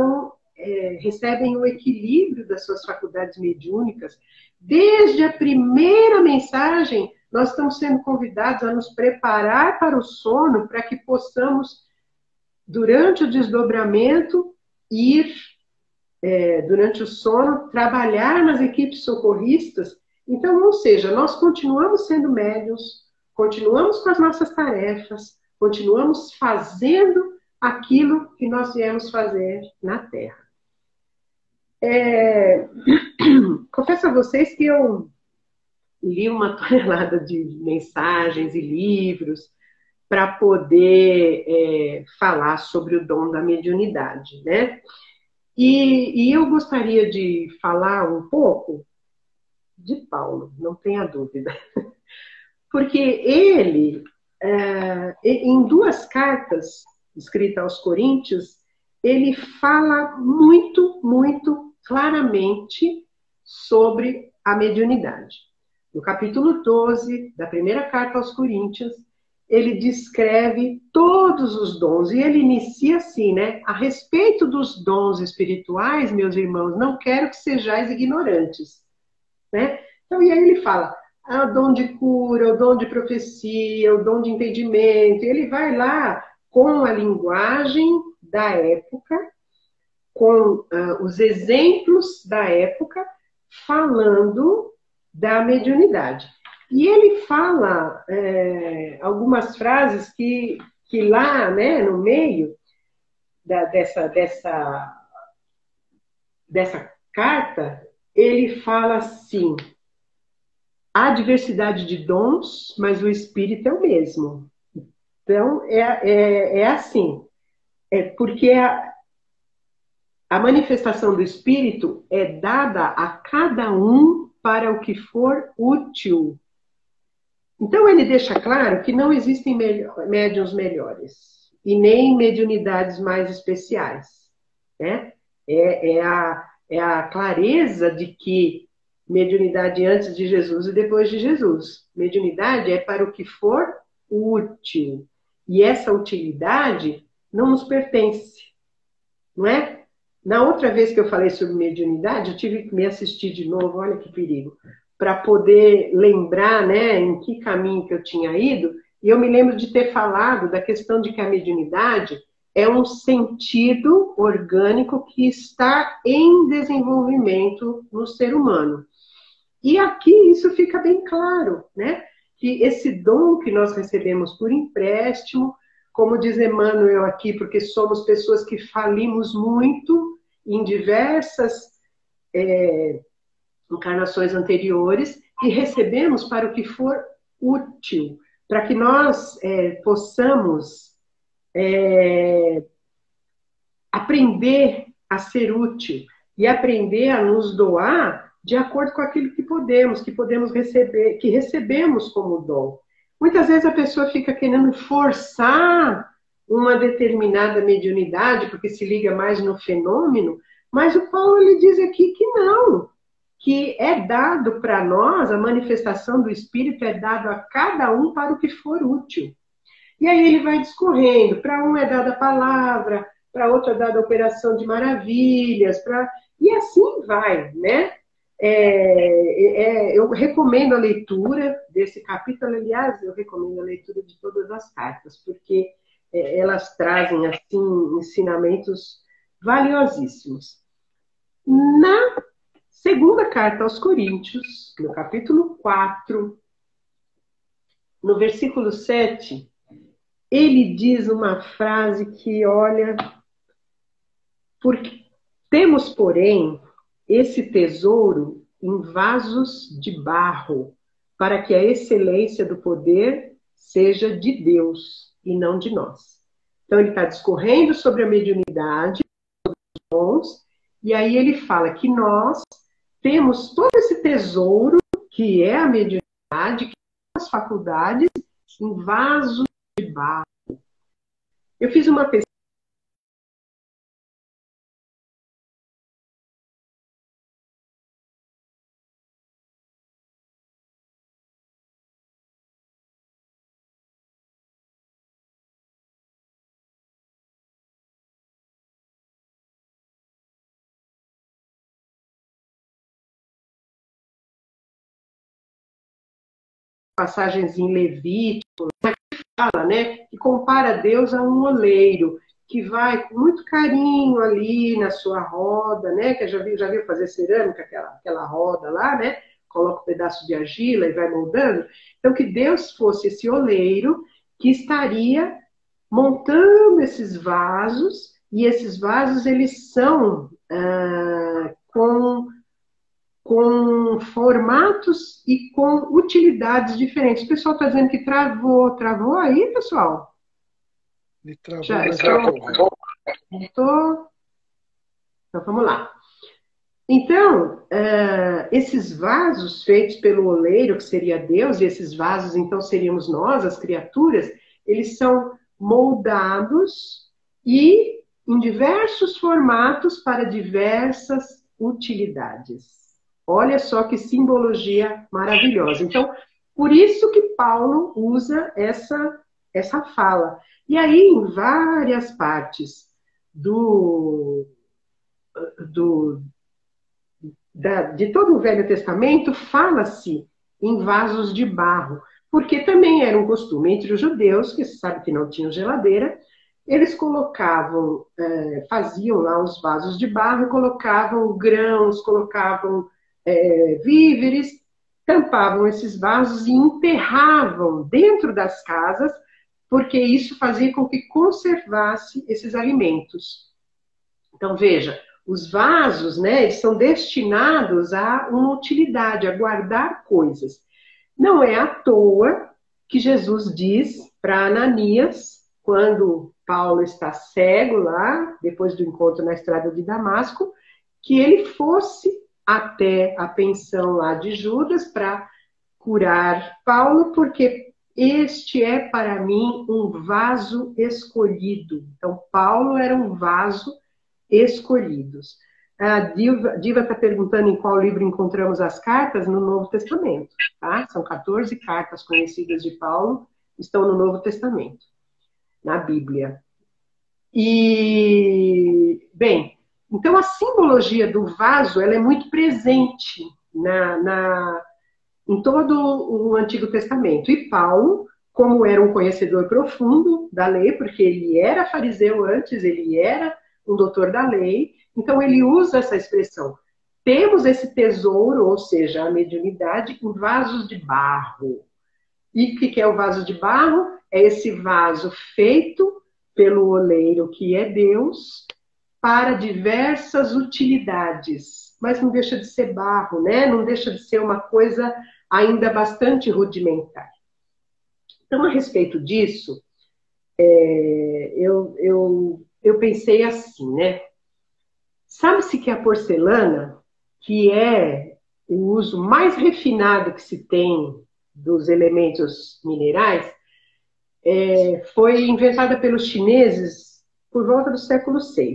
recebem o equilíbrio das suas faculdades mediúnicas. Desde a primeira mensagem, nós estamos sendo convidados a nos preparar para o sono, para que possamos, durante o desdobramento, durante o sono, trabalhar nas equipes socorristas. Então, ou seja, nós continuamos sendo médiuns, continuamos com as nossas tarefas, continuamos fazendo aquilo que nós viemos fazer na Terra. Confesso a vocês que eu li uma tonelada de mensagens e livros para poder falar sobre o dom da mediunidade, né? E eu gostaria de falar um pouco de Paulo, não tenha dúvida. Porque ele, em 2 cartas escritas aos Coríntios, ele fala muito, muito claramente sobre a mediunidade. No capítulo 12 da primeira carta aos Coríntios, ele descreve todos os dons, e ele inicia assim, né? A respeito dos dons espirituais, meus irmãos, não quero que sejais ignorantes, né? Então, e aí ele fala, o dom de cura, o dom de profecia, o dom de entendimento, e ele vai lá com a linguagem da época, com os exemplos da época, falando da mediunidade. E ele fala algumas frases que lá, né, no meio dessa carta, ele fala assim: há diversidade de dons, mas o Espírito é o mesmo. Então, é assim, porque a manifestação do Espírito é dada a cada um para o que for útil. Então, ele deixa claro que não existem médiuns melhores e nem mediunidades mais especiais, né? É a clareza de que mediunidade antes de Jesus e depois de Jesus. Mediunidade é para o que for útil. E essa utilidade não nos pertence, não é? Na outra vez que eu falei sobre mediunidade, eu tive que me assistir de novo, olha que perigo, para poder lembrar, né, em que caminho que eu tinha ido, e eu me lembro de ter falado da questão de que a mediunidade é um sentido orgânico que está em desenvolvimento no ser humano. E aqui isso fica bem claro, né? Que esse dom que nós recebemos por empréstimo, como diz Emmanuel aqui, porque somos pessoas que falimos muito em diversas encarnações anteriores e recebemos para o que for útil, para que nós possamos aprender a ser útil e aprender a nos doar de acordo com aquilo que podemos receber, que recebemos como dom. Muitas vezes a pessoa fica querendo forçar uma determinada mediunidade, porque se liga mais no fenômeno, mas o Paulo ele diz aqui que não, que é dado para nós, a manifestação do Espírito é dado a cada um para o que for útil. E aí ele vai discorrendo, para um é dada a palavra, para outro é dada a operação de maravilhas, e assim vai, né? Eu recomendo a leitura desse capítulo, aliás, eu recomendo a leitura de todas as cartas, porque elas trazem, assim, ensinamentos valiosíssimos. Na segunda carta aos Coríntios, no capítulo 4, no versículo 7, ele diz uma frase que, olha, porque temos, porém, esse tesouro em vasos de barro, para que a excelência do poder seja de Deus e não de nós. Então, ele está discorrendo sobre a mediunidade, sobre os dons, e aí ele fala que nós temos todo esse tesouro, que é a mediunidade, que são as faculdades, em vasos de barro. Eu fiz uma pesquisa. Passagens em Levítico, que fala, né, que compara Deus a um oleiro, que vai com muito carinho ali na sua roda, né, que já viu fazer cerâmica, aquela roda lá, né, coloca um pedaço de argila e vai moldando. Então, que Deus fosse esse oleiro que estaria montando esses vasos, e esses vasos, eles são com formatos e com utilidades diferentes. O pessoal está dizendo que travou aí, pessoal? Ele travou, Já mas voltou. Voltou? Então, vamos lá. Então, esses vasos feitos pelo oleiro, que seria Deus, e esses vasos, então, seríamos nós, as criaturas, eles são moldados e em diversos formatos para diversas utilidades. Olha só que simbologia maravilhosa. Então, por isso que Paulo usa essa fala. E aí, em várias partes de todo o Velho Testamento, fala-se em vasos de barro, porque também era um costume entre os judeus, que se sabe que não tinham geladeira, eles colocavam, faziam lá os vasos de barro e colocavam grãos, colocavam víveres, tampavam esses vasos e enterravam dentro das casas, porque isso fazia com que conservasse esses alimentos. Então, veja, os vasos, né, eles são destinados a uma utilidade, a guardar coisas. Não é à toa que Jesus diz para Ananias, quando Paulo está cego lá, depois do encontro na estrada de Damasco, que ele fosse até a pensão lá de Judas para curar Paulo, porque este é para mim um vaso escolhido. Então, Paulo era um vaso escolhido. A Diva está perguntando em qual livro encontramos as cartas. No Novo Testamento, tá? São 14 cartas conhecidas de Paulo, estão no Novo Testamento, na Bíblia. E, bem, então a simbologia do vaso, ela é muito presente em todo o Antigo Testamento. E Paulo, como era um conhecedor profundo da lei, porque ele era fariseu antes, ele era um doutor da lei, então ele usa essa expressão. Temos esse tesouro, ou seja, a mediunidade, em vasos de barro. E o que é o vaso de barro? É esse vaso feito pelo oleiro, que é Deus, para diversas utilidades. Mas não deixa de ser barro, né? Não deixa de ser uma coisa ainda bastante rudimentar. Então, a respeito disso, eu pensei assim, né? Sabe-se que a porcelana, que é o uso mais refinado que se tem dos elementos minerais, foi inventada pelos chineses por volta do século VI.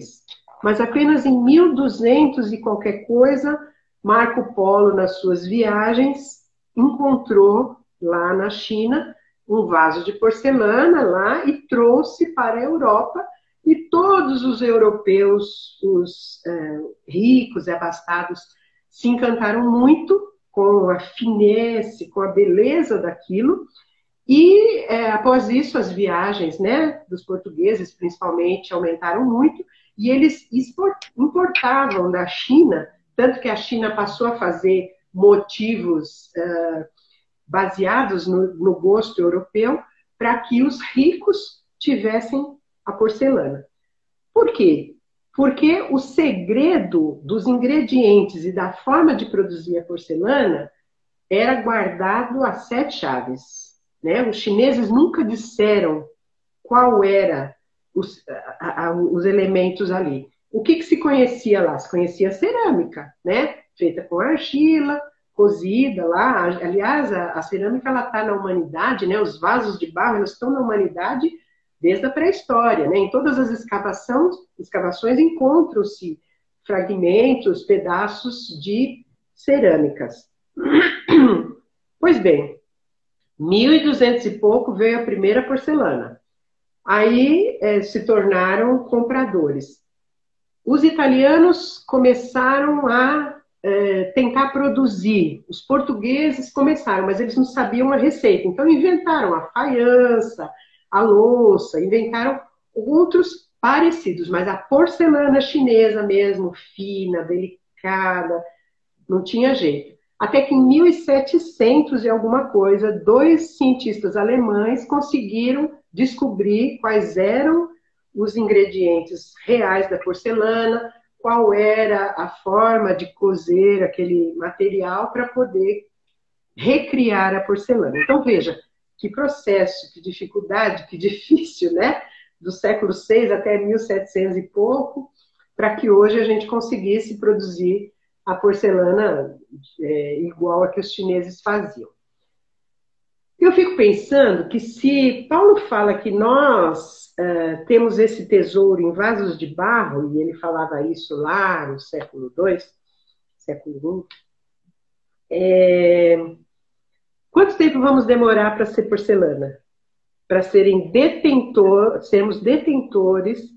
Mas apenas em 1200 e qualquer coisa, Marco Polo, nas suas viagens, encontrou lá na China um vaso de porcelana lá e trouxe para a Europa. E todos os europeus, os ricos e abastados, se encantaram muito com a finesse, com a beleza daquilo. E após isso, as viagens, né, dos portugueses, principalmente, aumentaram muito. E eles importavam da China, tanto que a China passou a fazer motivos baseados no gosto europeu, para que os ricos tivessem a porcelana. Por quê? Porque o segredo dos ingredientes e da forma de produzir a porcelana era guardado a 7 chaves. Né? Os chineses nunca disseram qual era os elementos ali. O que se conhecia lá? Se conhecia cerâmica, né? Feita com argila, cozida lá. Aliás, a cerâmica está na humanidade, né? Os vasos de barro eles estão na humanidade desde a pré-história. Né? Em todas as escavações encontram-se fragmentos, pedaços de cerâmicas. Pois bem, 1200 e pouco veio a primeira porcelana. Aí se tornaram compradores. Os italianos começaram a tentar produzir. Os portugueses começaram, mas eles não sabiam a receita. Então inventaram a faiança, a louça, inventaram outros parecidos. Mas a porcelana chinesa mesmo, fina, delicada, não tinha jeito. Até que em 1700 e alguma coisa, 2 cientistas alemães conseguiram descobrir quais eram os ingredientes reais da porcelana, qual era a forma de cozer aquele material para poder recriar a porcelana. Então, veja, que processo, que dificuldade, que difícil, né? Do século VI até 1700 e pouco, para que hoje a gente conseguisse produzir a porcelana igual a que os chineses faziam. Eu fico pensando que se Paulo fala que nós temos esse tesouro em vasos de barro, e ele falava isso lá no século II, século I, quanto tempo vamos demorar para ser porcelana? Para sermos detentores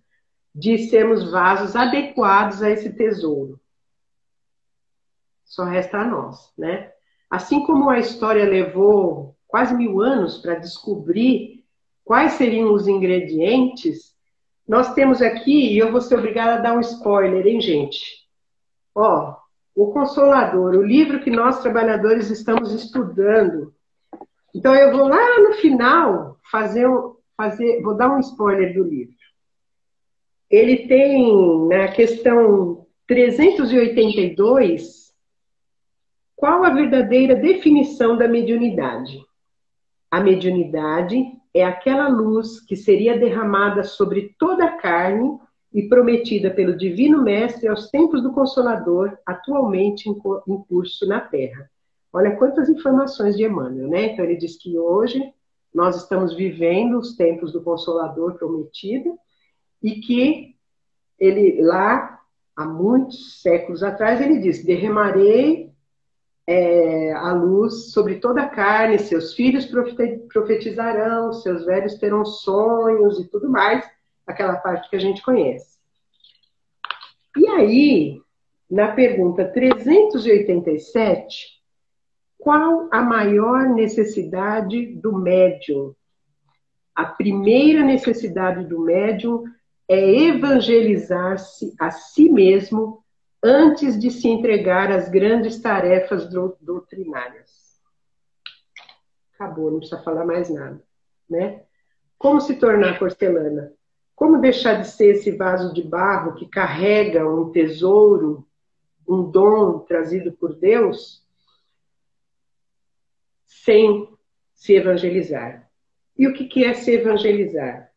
de sermos vasos adequados a esse tesouro. Só resta a nós, né? Assim como a história levou quase 1000 anos para descobrir quais seriam os ingredientes, nós temos aqui, e eu vou ser obrigada a dar um spoiler, hein, gente? Ó, o Consolador, o livro que nós trabalhadores estamos estudando. Então eu vou lá no final vou dar um spoiler do livro. Ele tem, na questão 382, qual a verdadeira definição da mediunidade? A mediunidade é aquela luz que seria derramada sobre toda a carne e prometida pelo Divino Mestre aos tempos do Consolador, atualmente em curso na Terra. Olha quantas informações de Emmanuel, né? Então ele diz que hoje nós estamos vivendo os tempos do Consolador prometido e que ele lá, há muitos séculos atrás, ele diz: derramarei a luz sobre toda a carne, seus filhos profetizarão, seus velhos terão sonhos e tudo mais, aquela parte que a gente conhece. E aí, na pergunta 387, qual a maior necessidade do médium? A primeira necessidade do médium é evangelizar-se a si mesmo antes de se entregar às grandes tarefas doutrinárias. Acabou, não precisa falar mais nada, né? Como se tornar porcelana? Como deixar de ser esse vaso de barro que carrega um tesouro, um dom trazido por Deus, sem se evangelizar? E o que é se evangelizar?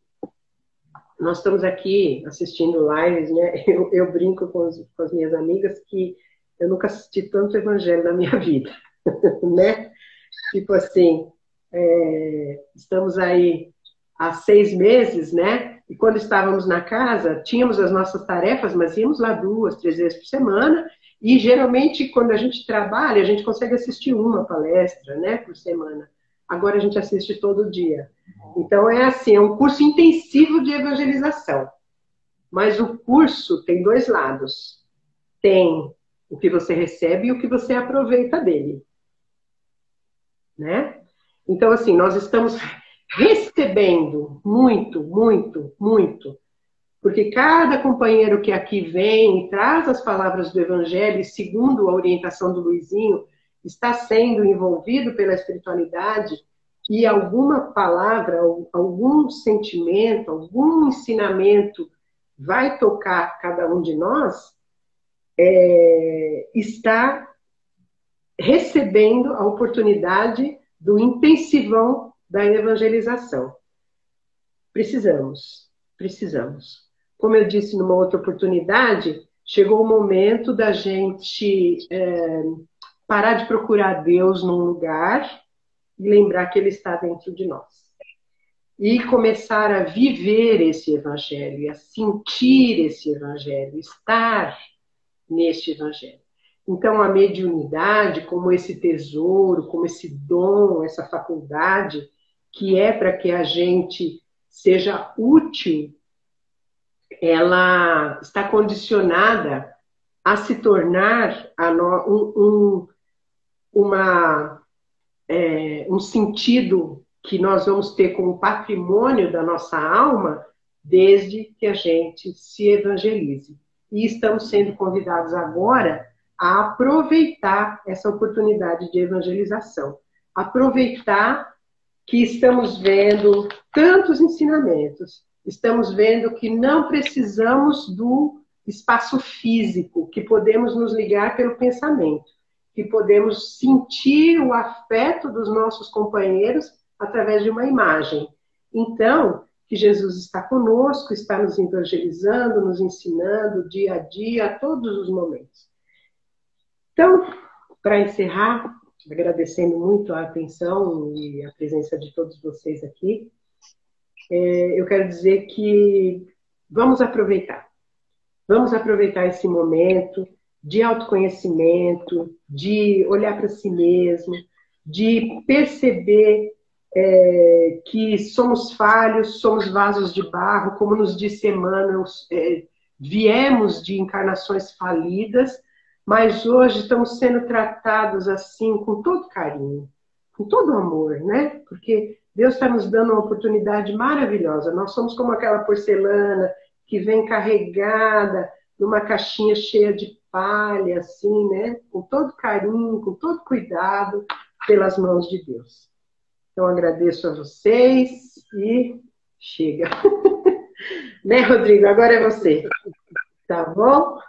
Nós estamos aqui assistindo lives, né? Eu brinco com as minhas amigas que eu nunca assisti tanto evangelho na minha vida, né? Tipo assim, estamos aí há 6 meses, né? E quando estávamos na casa, tínhamos as nossas tarefas, mas íamos lá 2, 3 vezes por semana. E geralmente, quando a gente trabalha, a gente consegue assistir uma palestra, né, por semana. Agora a gente assiste todo dia. Então é assim, é um curso intensivo de evangelização. Mas o curso tem 2 lados. Tem o que você recebe e o que você aproveita dele, né? Então assim, nós estamos recebendo muito, muito, muito. Porque cada companheiro que aqui vem e traz as palavras do Evangelho, segundo a orientação do Luizinho, está sendo envolvido pela espiritualidade, e alguma palavra, algum sentimento, algum ensinamento vai tocar cada um de nós, está recebendo a oportunidade do intensivão da evangelização. Precisamos. Como eu disse numa outra oportunidade, chegou o momento da gente parar de procurar Deus num lugar e lembrar que Ele está dentro de nós. E começar a viver esse Evangelho, e a sentir esse Evangelho, estar neste Evangelho. Então, a mediunidade, como esse tesouro, como esse dom, essa faculdade, que é para que a gente seja útil, ela está condicionada a se tornar um sentido que nós vamos ter como patrimônio da nossa alma desde que a gente se evangelize. E estamos sendo convidados agora a aproveitar essa oportunidade de evangelização. Aproveitar que estamos vendo tantos ensinamentos, estamos vendo que não precisamos do espaço físico, que podemos nos ligar pelo pensamento, que podemos sentir o afeto dos nossos companheiros através de uma imagem. Então, que Jesus está conosco, está nos evangelizando, nos ensinando dia a dia, a todos os momentos. Então, para encerrar, agradecendo muito a atenção e a presença de todos vocês aqui, eu quero dizer que vamos aproveitar esse momento de autoconhecimento, de olhar para si mesmo, de perceber que somos falhos, somos vasos de barro, como nos disse Emmanuel, viemos de encarnações falidas, mas hoje estamos sendo tratados assim com todo carinho, com todo amor, né? Porque Deus está nos dando uma oportunidade maravilhosa. Nós somos como aquela porcelana que vem carregada numa caixinha cheia de espalha assim, né? Com todo carinho, com todo cuidado, pelas mãos de Deus. Então, agradeço a vocês e chega. Né, Rodrigo? Agora é você. Tá bom?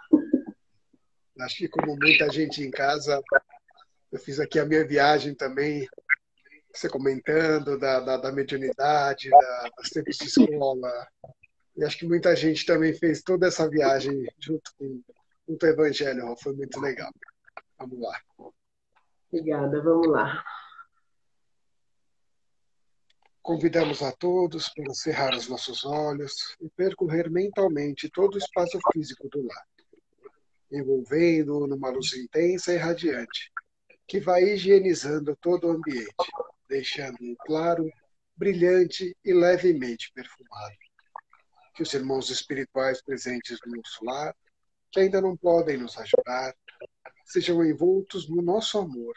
Acho que como muita gente em casa, eu fiz aqui a minha viagem também, você comentando da mediunidade, dos tempos de escola. E acho que muita gente também fez toda essa viagem junto com o Evangelho. Foi muito legal. Vamos lá. Obrigada, vamos lá. Convidamos a todos para cerrar os nossos olhos e percorrer mentalmente todo o espaço físico do lar, envolvendo-o numa luz intensa e radiante, que vai higienizando todo o ambiente, deixando-o claro, brilhante e levemente perfumado. Que os irmãos espirituais presentes no nosso lar, que ainda não podem nos ajudar, sejam envoltos no nosso amor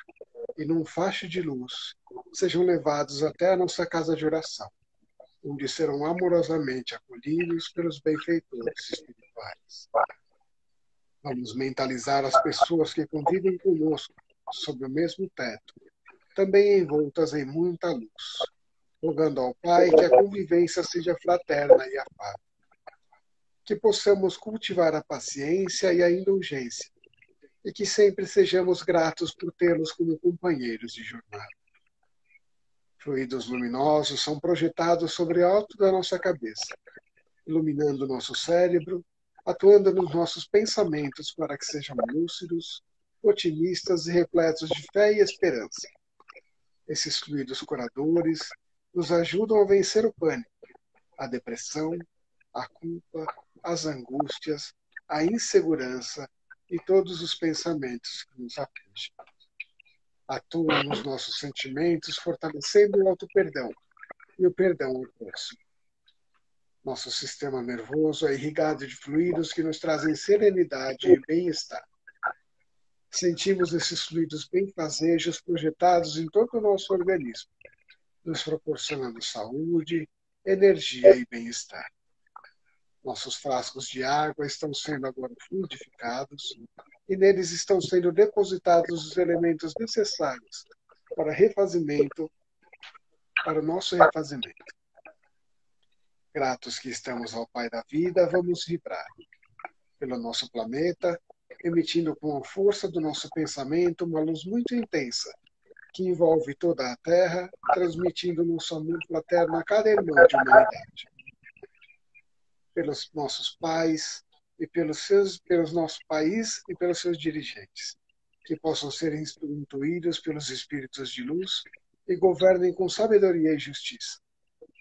e num facho de luz, sejam levados até a nossa casa de oração, onde serão amorosamente acolhidos pelos benfeitores espirituais. Vamos mentalizar as pessoas que convivem conosco sob o mesmo teto, também envoltas em muita luz, rogando ao Pai que a convivência seja fraterna e afável. Que possamos cultivar a paciência e a indulgência, e que sempre sejamos gratos por tê-los como companheiros de jornada. Fluidos luminosos são projetados sobre o alto da nossa cabeça, iluminando nosso cérebro, atuando nos nossos pensamentos para que sejam lúcidos, otimistas e repletos de fé e esperança. Esses fluidos curadores nos ajudam a vencer o pânico, a depressão, a culpa, as angústias, a insegurança e todos os pensamentos que nos afligem. Atuam nos nossos sentimentos, fortalecendo o auto-perdão e o perdão ao próximo. Nosso sistema nervoso é irrigado de fluidos que nos trazem serenidade e bem-estar. Sentimos esses fluidos benfazejos projetados em todo o nosso organismo, nos proporcionando saúde, energia e bem-estar. Nossos frascos de água estão sendo agora fluidificados e neles estão sendo depositados os elementos necessários para o nosso refazimento. Gratos que estamos ao Pai da vida, vamos vibrar pelo nosso planeta, emitindo com a força do nosso pensamento uma luz muito intensa, que envolve toda a Terra, transmitindo nosso amor fraterno a cada irmão de humanidade. Pelos nossos pais e pelo nosso país e pelos seus dirigentes, que possam ser intuídos pelos espíritos de luz e governem com sabedoria e justiça.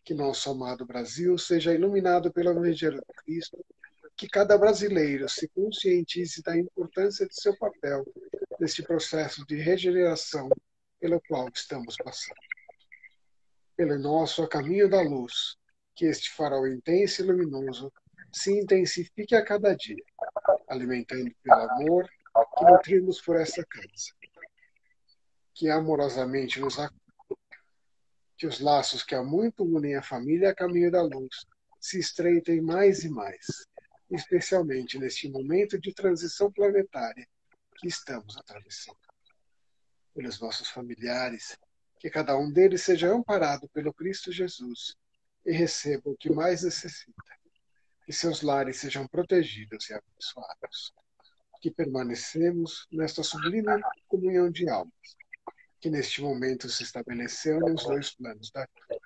Que nosso amado Brasil seja iluminado pelo Evangelho de Cristo, que cada brasileiro se conscientize da importância de seu papel neste processo de regeneração pelo qual estamos passando. Pelo nosso caminho da luz, que este farol intenso e luminoso se intensifique a cada dia, alimentando pelo amor que nutrimos por essa casa. Que amorosamente nos acolha. Que os laços que há muito unem a família a caminho da luz se estreitem mais e mais, especialmente neste momento de transição planetária que estamos atravessando. Pelos nossos familiares, que cada um deles seja amparado pelo Cristo Jesus e receba o que mais necessita. Que seus lares sejam protegidos e abençoados. Que permanecemos nesta sublime comunhão de almas, que neste momento se estabeleceu nos dois planos da vida.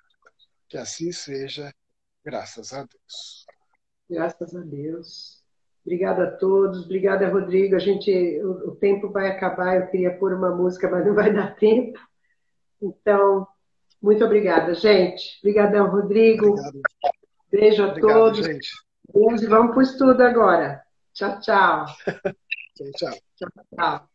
Que assim seja, graças a Deus. Graças a Deus. Obrigada a todos, obrigada, Rodrigo. O tempo vai acabar, eu queria pôr uma música, mas não vai dar tempo. Então, muito obrigada, gente. Obrigadão, Rodrigo. Obrigado. Beijo a todos. Gente. Beijo, vamos para o estudo agora. Tchau, tchau. Tchau. Tchau, tchau.